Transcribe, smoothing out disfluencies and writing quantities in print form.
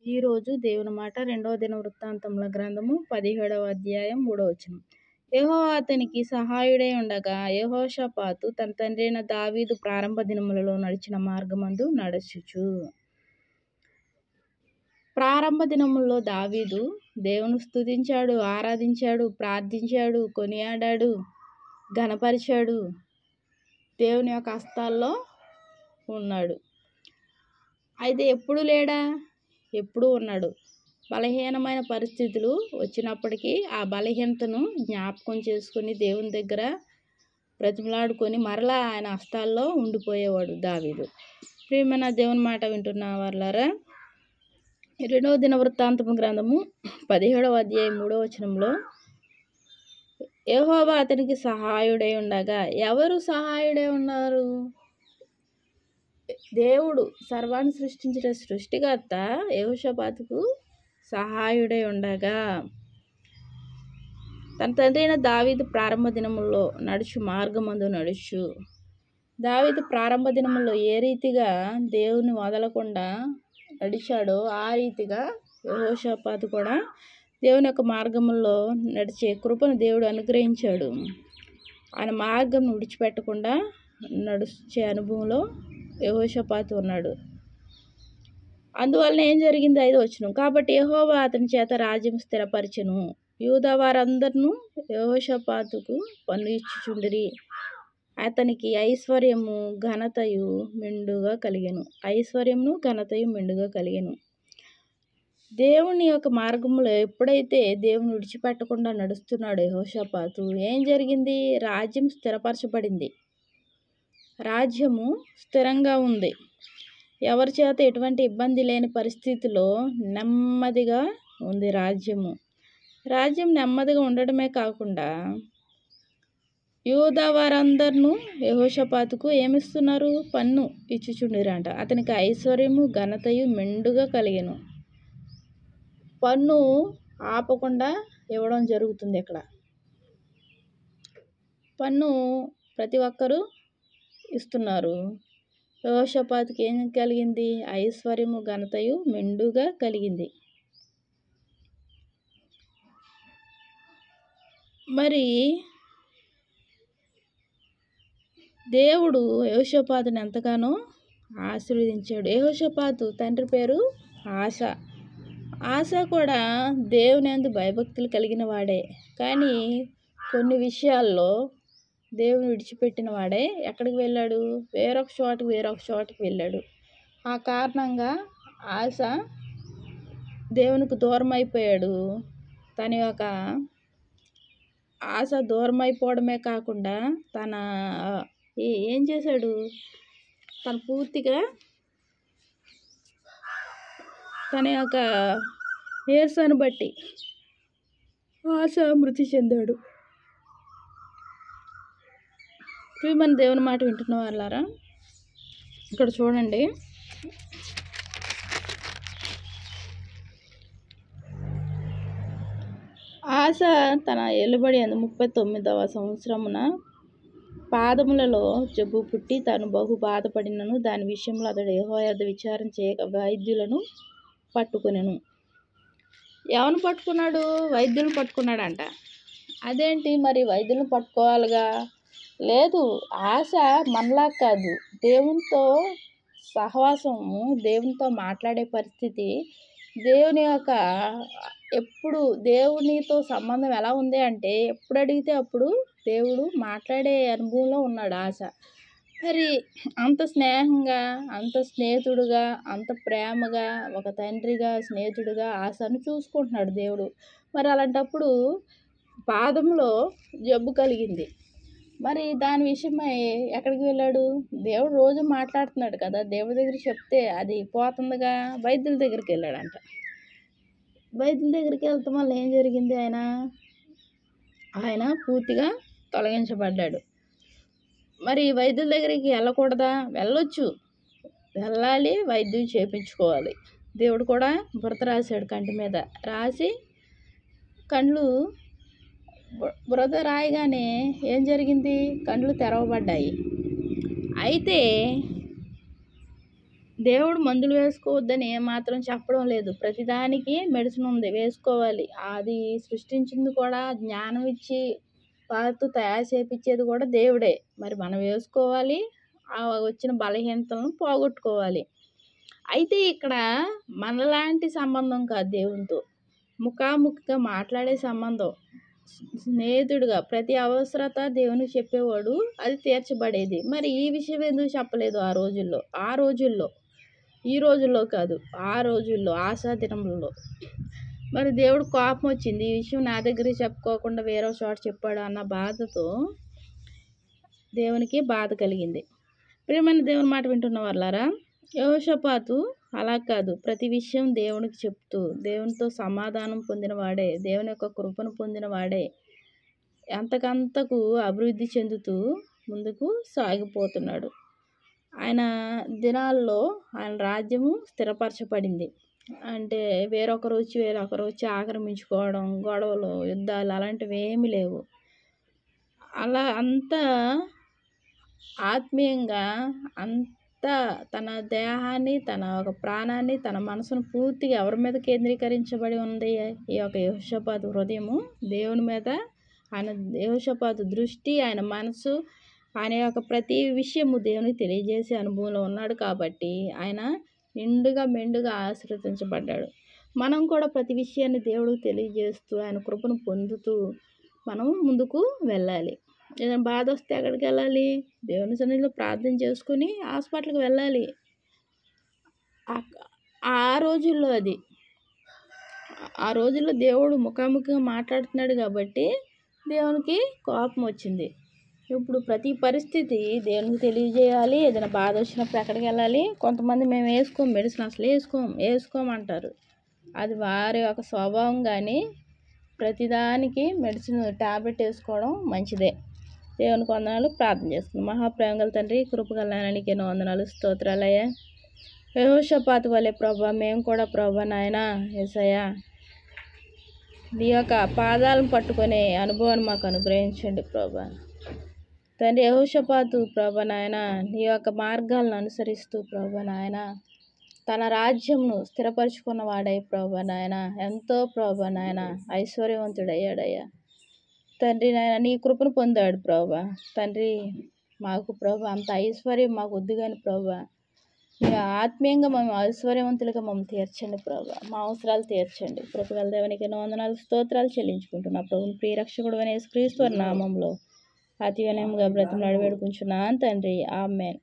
ఈరోజు దేవుని మాట 2వ దినవృత్తాంతముల గ్రంథము 17వ అధ్యాయం 3వ వచనం. యెహోవా అతనికి సహాయుడై ఉండగా యెహోషాపాతు తన తండ్రి అయిన దావీదు ప్రారంభ దినములలో నడిచిన మార్గమందు నడుచుచు. ప్రారంభ దినముల్లో దావీదు దేవుని స్తుతించాడు, ఆరాధించాడు, ప్రార్థించాడు, కొనియాడాడు, ఘనపరిచాడు. దేవుని యొక్క హస్తాల్లో ఉన్నాడు. అయితే ఎప్పుడు లేడా? ఎప్పుడూ ఉన్నాడు. బలహీనమైన పరిస్థితులు వచ్చినప్పటికీ ఆ బలహీనతను జ్ఞాపకం చేసుకుని దేవుని దగ్గర బ్రతిమలాడుకొని మరలా ఆయన హస్తాల్లో ఉండిపోయేవాడు దావీదు. ప్రియమైన దేవుని మాట వింటున్న వారులారా, 2వ దినవృత్తాంతము గ్రంథము 17వ అధ్యాయం 3వ వచనంలో యెహోవా అతనికి సహాయుడై ఉండగా, ఎవరు సహాయుడై ఉన్నారు? దేవుడు, సర్వాన్ని సృష్టించిన సృష్టికర్త యెహోషాపాతుకు సహాయుడై ఉండగా తన తండ్రి అయిన దావీదు ప్రారంభ దినముల్లో నడుచు మార్గమందు నడుచు. దావీదు ప్రారంభ దినముల్లో ఏ రీతిగా దేవుని వదలకుండా నడిచాడో ఆ రీతిగా యెహోషాపాతు కూడా దేవుని యొక్క మార్గముల్లో నడిచే కృపను దేవుడు అనుగ్రహించాడు. ఆయన మార్గం విడిచిపెట్టకుండా నడిచే అనుభవంలో యెహోషాపాతు ఉన్నాడు. అందువలన ఏం జరిగింది? 5వ వచనం. కాబట్టి యెహోవా అతని చేత రాజ్యం స్థిరపరచెను. యూదా వారందరూ యెహోషాపాతుకు పన్ను ఇచ్చుచుండిరి. అతనికి ఐశ్వర్యము ఘనతయు మెండుగా కలిగెను. ఐశ్వర్యమును ఘనతయు మెండుగా కలిగెను. దేవుని యొక్క మార్గంలో ఎప్పుడైతే దేవుని విడిచిపెట్టకుండా నడుస్తున్నాడు యెహోషాపాతు, ఏం జరిగింది? రాజ్యం స్థిరపరచబడింది. రాజ్యము స్థిరంగా ఉంది. ఎవరి చేత ఎటువంటి ఇబ్బంది లేని పరిస్థితిలో నెమ్మదిగా ఉంది రాజ్యము. రాజ్యం నెమ్మదిగా ఉండడమే కాకుండా యూదా వారందరూ యెహోషాపాతుకు ఏమిస్తున్నారు? పన్ను ఇచ్చుచుండిరంట. అతనికి ఐశ్వర్యము ఘనతయు మెండుగా కలిగెను. పన్ను ఆపకుండా ఇవ్వడం జరుగుతుంది. ఇక్కడ పన్ను ప్రతి ఒక్కరూ ఇస్తున్నారు. యెహోషాపాతుకి ఏం కలిగింది? ఐశ్వర్యము ఘనతయు మెండుగా కలిగింది. మరి దేవుడు యెహోషాపాతుని ఎంతగానో ఆశీర్వదించాడు. యెహోషాపాతు తండ్రి పేరు ఆస. ఆస కూడా దేవుని యందు భయభక్తులు కలిగిన వాడే. కానీ కొన్ని విషయాల్లో దేవుని విడిచిపెట్టిన వాడే ఎక్కడికి వెళ్ళాడు? వేరొక చోటకి వెళ్ళాడు. ఆ కారణంగా ఆస దేవునికి దూరం అయిపోయాడు. తన యొక్క ఆశ దూరం అయిపోవడమే కాకుండా ఏం చేశాడు? తను పూర్తిగా తన యొక్క నీరసాన్ని బట్టి ఆశ మృతి చెందాడు. ప్రియమైన దేవుని మాట వింటున్న వాళ్ళారా, ఇక్కడ చూడండి. ఆశ తన ఏలుబడి 39వ సంవత్సరమున పాదములలో జబ్బు పుట్టి తాను బహు బాధపడినను. దాని విషయంలో అతడు యెహోవా యొద్ద విచారణ చేయక వైద్యులను పట్టుకొనెను. ఎవరిని పట్టుకున్నాడు? వైద్యులను పట్టుకున్నాడంట. అదేంటి మరి? వైద్యులను పట్టుకోవాలిగా? లేదు, ఆశ మనలా కాదు. దేవునితో సహవాసము, దేవునితో మాట్లాడే పరిస్థితి, దేవుని యొక్క ఎప్పుడు దేవునితో సంబంధం ఎలా ఉంది అంటే ఎప్పుడు అడిగితే అప్పుడు దేవుడు మాట్లాడే అనుభవంలో ఉన్నాడు ఆశ. మరి అంత స్నేహంగా, అంత స్నేహితుడుగా, అంత ప్రేమగా, ఒక తండ్రిగా, స్నేహితుడిగా ఆశను చూసుకుంటున్నాడు దేవుడు. మరి అలాంటప్పుడు పాదంలో జబ్బు కలిగింది. మరి దాని విషయమై ఎక్కడికి వెళ్ళాడు? దేవుడు రోజు మాట్లాడుతున్నాడు కదా, దేవుడి దగ్గర చెప్తే అది పోతుందిగా. వైద్యుల దగ్గరికి వెళ్ళాడంట. వైద్యుల దగ్గరికి వెళ్తాం వల్ల ఏం జరిగింది? ఆయన పూర్తిగా తొలగించబడ్డాడు. మరి వైద్యుల దగ్గరికి వెళ్ళకూడదా? వెళ్ళొచ్చు, వెళ్ళాలి, వైద్యం చేయించుకోవాలి. దేవుడు కూడా బురద రాశాడు కంటి మీద. రాసి కళ్ళు బురద రాయగానే ఏం జరిగింది? కళ్ళు తెరవబడ్డాయి. అయితే దేవుడు మందులు వేసుకోవద్దని ఏమాత్రం చెప్పడం లేదు. ప్రతిదానికి మెడిసిన్ ఉంది, వేసుకోవాలి. అది సృష్టించింది కూడా, జ్ఞానం ఇచ్చి వాటితో తయారు చేపించేది కూడా దేవుడే. మరి మనం వేసుకోవాలి, ఆ వచ్చిన బలహీనతలను పోగొట్టుకోవాలి. అయితే ఇక్కడ మనలాంటి సంబంధం కాదు దేవునితో, ముఖాముఖిగా మాట్లాడే సంబంధం. స్నేహితుడిగా ప్రతి అవసరత దేవునికి చెప్పేవాడు, అది తీర్చబడేది. మరి ఈ విషయం ఎందుకు చెప్పలేదు ఆ రోజుల్లో, ఈ రోజుల్లో కాదు, ఆ రోజుల్లో, ఆశా దినములలో. మరి దేవుడు కోపం వచ్చింది, ఈ విషయం నా దగ్గర చెప్పుకోకుండా వేరే చోట చెప్పాడు అన్న బాధతో దేవునికి బాధ కలిగింది. ప్రియమైన దేవుని మాట వింటున్న వాళ్ళారా, యెహోషాపాతు అలా కాదు, ప్రతి విషయం దేవునికి చెప్తూ దేవునితో సమాధానం పొందినవాడే, దేవుని యొక్క కృపను పొందినవాడే అంతకంతకు అభివృద్ధి చెందుతూ ముందుకు సాగిపోతున్నాడు. ఆయన దినాల్లో ఆయన రాజ్యము స్థిరపరచబడింది. అంటే వేరొకరు వచ్చి ఆక్రమించుకోవడం, గొడవలు, యుద్ధాలు అలాంటివి ఏమీ లేవు. అలా అంతా ఆత్మీయంగా, అంతా తన దేహాన్ని, తన ఒక ప్రాణాన్ని, తన మనసును పూర్తిగా ఎవరి మీద కేంద్రీకరించబడి ఉంది ఈ యొక్క యెహోషాపాతు హృదయము? దేవుని మీద. ఆయన యెహోషాపాతు దృష్టి, ఆయన మనసు, ఆయన యొక్క ప్రతి విషయము దేవునికి తెలియజేసే అనుభవంలో ఉన్నాడు కాబట్టి ఆయన నిండుగా మెండుగా ఆశీర్వదించబడ్డాడు. మనం కూడా ప్రతి విషయాన్ని దేవుడికి తెలియజేస్తూ ఆయన కృపను పొందుతూ మనం ముందుకు వెళ్ళాలి. ఏదైనా బాధ వస్తే ఎక్కడికి వెళ్ళాలి? దేవుని సన్నిధిలో ప్రార్థన చేసుకుని హాస్పిటల్కి వెళ్ళాలి. ఆ రోజుల్లో ఆ రోజుల్లో దేవుడు ముఖాముఖిగా మాట్లాడుతున్నాడు కాబట్టి దేవునికి కోపం వచ్చింది. ఇప్పుడు ప్రతి పరిస్థితి దేవునికి తెలియజేయాలి. ఏదైనా బాధ వచ్చినప్పుడు ఎక్కడికి వెళ్ళాలి? కొంతమంది మేము వేసుకోం, మెడిసిన్ అసలు వేసుకోమంటారు. అది వారి యొక్క స్వభావం. కానీ ప్రతిదానికి మెడిసిన్ ట్యాబ్లెట్ వేసుకోవడం మంచిదే. దేవునికి వందనాలు. ప్రార్థన చేసుకుందాం. మహాప్రేమ గల తండ్రి, కృపగల నాయనానికి ఎన్నో వందనాలు, స్తోత్రాలయ్యా. యెహోషాపాతు వలె ప్రభా మేము కూడా ప్రభా నాయన యేసయ్యా నీ యొక్క పాదాలను పట్టుకునే అనుభవాన్ని మాకు అనుగ్రహించండి ప్రభా. తండ్రి యెహోషాపాతు ప్రభా నాయన నీ యొక్క మార్గాలను అనుసరిస్తూ ప్రభా నాయన తన రాజ్యంను స్థిరపరచుకున్న వాడై ప్రభా నాయన ఎంతో ప్రభా నాయన ఐశ్వర్యవంతుడయ్యాడయ్యా. తండ్రి నాయన నీ కృపను పొందాడు ప్రభా. తండ్రి మాకు ప్రభా అంత ఐశ్వర్యం మాకు వద్దు కానీ ప్రభా ఆత్మీయంగా మేము ఐశ్వర్యవంతులుగా మమ్మల్ని తీర్చండి ప్రభా. మా అవసరాలు తీర్చండి. కృపగల దేవునికి ఎన్నో వందనాలు, స్తోత్రాలు చెల్లించుకుంటున్నా ప్రభుని ప్రియరక్షకుడు అనే యేసుక్రీస్తు నామంలో అతి వినయంగా బ్రతిమలాడి వేడుకుంటున్నాను తండ్రి. ఆమేన్.